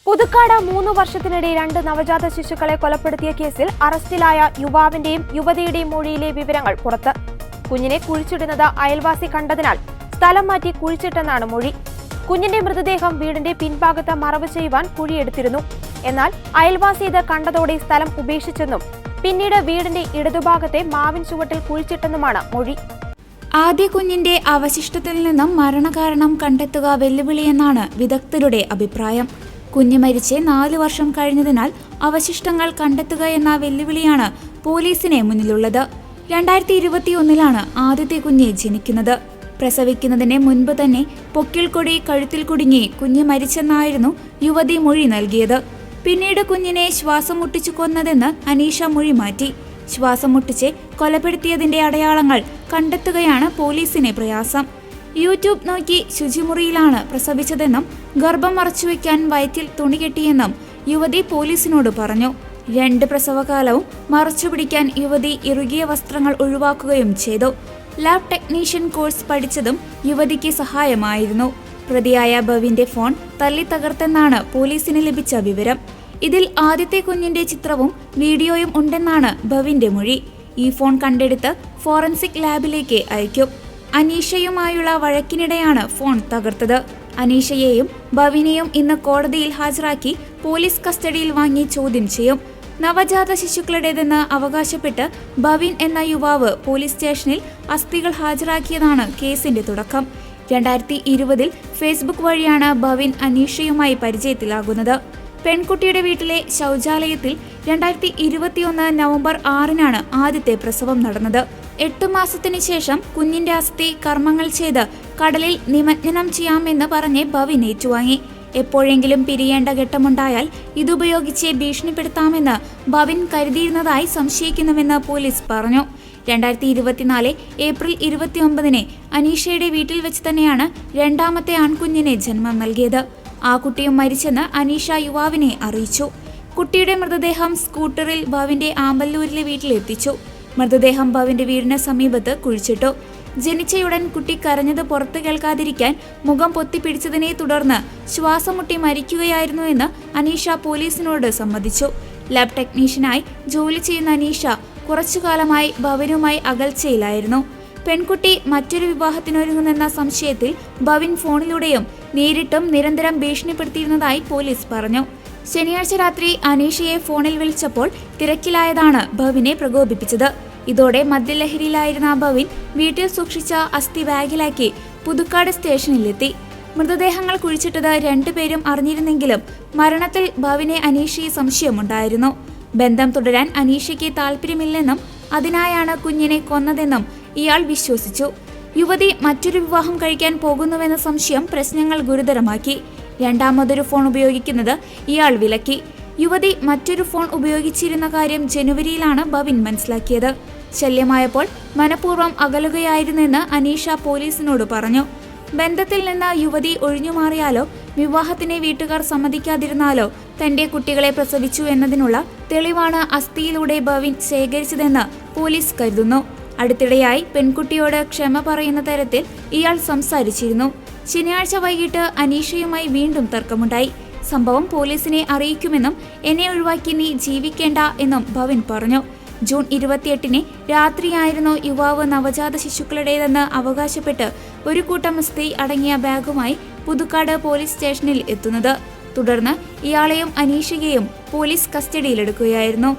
പുതുക്കാട് 3 വർഷത്തിനിടെ 2 നവജാത ശിശുക്കളെ കൊലപ്പെടുത്തിയ കേസിൽ അറസ്റ്റിലായ യുവാവിന്റെയും യുവതിയുടെയും മൊഴിയിലെ വിവരങ്ങൾ പുറത്ത്. കുഞ്ഞിനെ കുഴിച്ചിടുന്നത് അയൽവാസി കണ്ടതിനാൽ സ്ഥലം മാറ്റി കുഴിച്ചിട്ടെന്നാണ് മൊഴി. കുഞ്ഞിന്റെ മൃതദേഹം വീടിന്റെ പിൻഭാഗത്ത് മറവ് ചെയ്യുവാൻ കുഴിയെടുത്തിരുന്നു. എന്നാൽ അയൽവാസി ഇത് കണ്ടതോടെ സ്ഥലം ഉപേക്ഷിച്ചെന്നും പിന്നീട് വീടിന്റെ ഇടതുഭാഗത്തെ മാവിൻ ചുവട്ടിൽ കുഴിച്ചിട്ടെന്നുമാണ് മൊഴി. ആദ്യ കുഞ്ഞിന്റെ അവശിഷ്ടത്തിൽ നിന്നും മരണകാരണം കണ്ടെത്തുക വെല്ലുവിളിയെന്നാണ് വിദഗ്ധരുടെ അഭിപ്രായം. കുഞ്ഞ് മരിച്ച് 4 വർഷം കഴിഞ്ഞതിനാൽ അവശിഷ്ടങ്ങൾ കണ്ടെത്തുക എന്ന വെല്ലുവിളിയാണ് പോലീസിന് മുന്നിലുള്ളത്. 2021 ആദ്യത്തെ കുഞ്ഞ് ജനിക്കുന്നത്. പ്രസവിക്കുന്നതിന് മുൻപ് തന്നെ പൊക്കിൾ കൊടി കഴുത്തിൽ കുടുങ്ങി കുഞ്ഞ് മരിച്ചെന്നായിരുന്നു യുവതി മൊഴി നൽകിയത്. പിന്നീട് കുഞ്ഞിനെ ശ്വാസം മുട്ടിച്ചു കൊന്നതെന്ന് അനീഷ മൊഴി മാറ്റി. ശ്വാസം മുട്ടിച്ച് കൊലപ്പെടുത്തിയതിന്റെ അടയാളങ്ങൾ കണ്ടെത്തുകയാണ് പോലീസിന് പ്രയാസം. യൂട്യൂബ് നോക്കി ശുചിമുറിയിലാണ് പ്രസവിച്ചതെന്നും ഗർഭം മറച്ചുവെക്കാൻ വയറ്റിൽ തുണി കെട്ടിയെന്നും യുവതി പോലീസിനോട് പറഞ്ഞു. 2 പ്രസവകാലവും മറച്ചുപിടിക്കാൻ യുവതി ഇറുകിയ വസ്ത്രങ്ങൾ ഒഴിവാക്കുകയും ചെയ്തു. ലാബ് ടെക്നീഷ്യൻ കോഴ്സ് പഠിച്ചതും യുവതിക്ക് സഹായമായിരുന്നു. പ്രതിയായ ഭവിന്റെ ഫോൺ തല്ലി തകർത്തെന്നാണ് പോലീസിന് ലഭിച്ച വിവരം. ഇതിൽ ആദ്യത്തെ കുഞ്ഞിന്റെ ചിത്രവും വീഡിയോയും ഉണ്ടെന്നാണ് ഭവിന്റെ മൊഴി. ഈ ഫോൺ കണ്ടെടുത്ത് ഫോറൻസിക് ലാബിലേക്ക് അയക്കും. അനീഷയുമായുള്ള വഴക്കിനിടെയാണ് ഫോൺ തകർത്തത്. അനീഷയെയും ഭവിനെയും ഇന്ന് കോടതിയിൽ ഹാജരാക്കി പോലീസ് കസ്റ്റഡിയിൽ വാങ്ങി ചോദ്യം ചെയ്യും. നവജാത ശിശുക്കളുടേതെന്ന് അവകാശപ്പെട്ട് ഭവിൻ എന്ന യുവാവ് പോലീസ് സ്റ്റേഷനിൽ അസ്ഥികൾ ഹാജരാക്കിയതാണ് കേസിന്റെ തുടക്കം. 2020 ഫേസ്ബുക്ക് വഴിയാണ് ഭവിൻ അനീഷയുമായി പരിചയത്തിലാകുന്നത്. പെൺകുട്ടിയുടെ വീട്ടിലെ ശൗചാലയത്തിൽ 2021 നവംബർ 6 ആദ്യത്തെ പ്രസവം നടന്നത്. 8 മാസത്തിനു ശേഷം കുഞ്ഞിന്റെ അസ്ഥി കർമ്മങ്ങൾ ചെയ്ത് കടലിൽ നിമജ്ജനം ചെയ്യാമെന്ന് പറഞ്ഞ് ഭവിൻ ഏറ്റുവാങ്ങി. എപ്പോഴെങ്കിലും പിരിയേണ്ട ഘട്ടമുണ്ടായാൽ ഇതുപയോഗിച്ച് ഭീഷണിപ്പെടുത്താമെന്ന് ഭവിൻ കരുതിയിരുന്നതായി സംശയിക്കുന്നുവെന്ന് പോലീസ് പറഞ്ഞു. 2024 ഏപ്രിൽ 29 അനീഷയുടെ വീട്ടിൽ വെച്ച് തന്നെയാണ് രണ്ടാമത്തെ ആൺകുഞ്ഞിനെ ജന്മം നൽകിയത്. ആ കുട്ടിയും മരിച്ചെന്ന് അനീഷ യുവാവിനെ അറിയിച്ചു. കുട്ടിയുടെ മൃതദേഹം സ്കൂട്ടറിൽ ഭവിന്റെ ആമ്പല്ലൂരിലെ വീട്ടിലെത്തിച്ചു. മൃതദേഹം ഭവിന്റെ വീടിന് സമീപത്ത് കുഴിച്ചിട്ടു. ജനിച്ചയുടൻ കുട്ടി കരഞ്ഞത് പുറത്തു കേൾക്കാതിരിക്കാൻ മുഖം പൊത്തിപ്പിടിച്ചതിനെ തുടർന്ന് ശ്വാസം മുട്ടി മരിക്കുകയായിരുന്നുവെന്ന് അനീഷ പോലീസിനോട് സമ്മതിച്ചു. ലാബ് ടെക്നീഷ്യനായി ജോലി ചെയ്യുന്ന അനീഷ കുറച്ചുകാലമായി ഭവിനുമായി അകൽച്ചയിലായിരുന്നു. പെൺകുട്ടി മറ്റൊരു വിവാഹത്തിനൊരുങ്ങുന്നെന്ന സംശയത്തിൽ ഭവിൻ ഫോണിലൂടെയും നേരിട്ടും നിരന്തരം ഭീഷണിപ്പെടുത്തിയിരുന്നതായി പോലീസ് പറഞ്ഞു. ശനിയാഴ്ച രാത്രി അനീഷയെ ഫോണിൽ വിളിച്ചപ്പോൾ തിരക്കിലായതാണ് ഭവിനെ പ്രകോപിപ്പിച്ചത്. ഇതോടെ മദ്യലഹരിയിലായിരുന്ന ഭവിൻ വീട്ടിൽ സൂക്ഷിച്ച അസ്ഥി ബാഗിലാക്കി പുതുക്കാട് സ്റ്റേഷനിലെത്തി. മൃതദേഹങ്ങൾ കുഴിച്ചിട്ടത് 2 പേരും അറിഞ്ഞിരുന്നെങ്കിലും മരണത്തിൽ ഭവിനെ അനീഷയെ സംശയമുണ്ടായിരുന്നു. ബന്ധം തുടരാൻ അനീഷയ്ക്ക് താല്പര്യമില്ലെന്നും അതിനായാണ് കുഞ്ഞിനെ കൊന്നതെന്നും ഇയാൾ വിശ്വസിച്ചു. യുവതി മറ്റൊരു വിവാഹം കഴിക്കാൻ പോകുന്നുവെന്ന സംശയം പ്രശ്നങ്ങൾ ഗുരുതരമാക്കി. രണ്ടാമതൊരു ഫോൺ ഉപയോഗിക്കുന്നത് ഇയാൾ വിലക്കി. യുവതി മറ്റൊരു ഫോൺ ഉപയോഗിച്ചിരുന്ന കാര്യം ജനുവരിയിലാണ് ഭവിൻ മനസ്സിലാക്കിയത്. ശല്യമായപ്പോൾ മനഃപൂർവ്വം അകലുകയായിരുന്നെന്ന് അനീഷ പോലീസിനോട് പറഞ്ഞു. ബന്ധത്തിൽ നിന്ന് യുവതി ഒഴിഞ്ഞുമാറിയാലോ വിവാഹത്തിന് വീട്ടുകാർ സമ്മതിക്കാതിരുന്നാലോ തന്റെ കുട്ടികളെ പ്രസവിച്ചു എന്നതിനുള്ള തെളിവാണ് അസ്ഥിയിലൂടെ ഭവിൻ ശേഖരിച്ചതെന്ന് പോലീസ് കരുതുന്നു. അടുത്തിടെയായി പെൺകുട്ടിയോട് ക്ഷമ പറയുന്ന തരത്തിൽ ഇയാൾ സംസാരിച്ചിരുന്നു. ശനിയാഴ്ച വൈകിട്ട് അനീഷയുമായി വീണ്ടും തർക്കമുണ്ടായി. സംഭവം പോലീസിനെ അറിയിക്കുമെന്നും എന്നെ ഒഴിവാക്കി നീ ജീവിക്കേണ്ട എന്നും ഭവിൻ പറഞ്ഞു. ജൂൺ 28 രാത്രിയായിരുന്നു യുവാവ് നവജാത ശിശുക്കളുടേതെന്ന് അവകാശപ്പെട്ട് ഒരു കൂട്ടം അസ്ഥി അടങ്ങിയ ബാഗുമായി പുതുക്കാട് പോലീസ് സ്റ്റേഷനിൽ എത്തുന്നത്. തുടർന്ന് ഇയാളെയും അനീഷയെയും പോലീസ് കസ്റ്റഡിയിലെടുക്കുകയായിരുന്നു.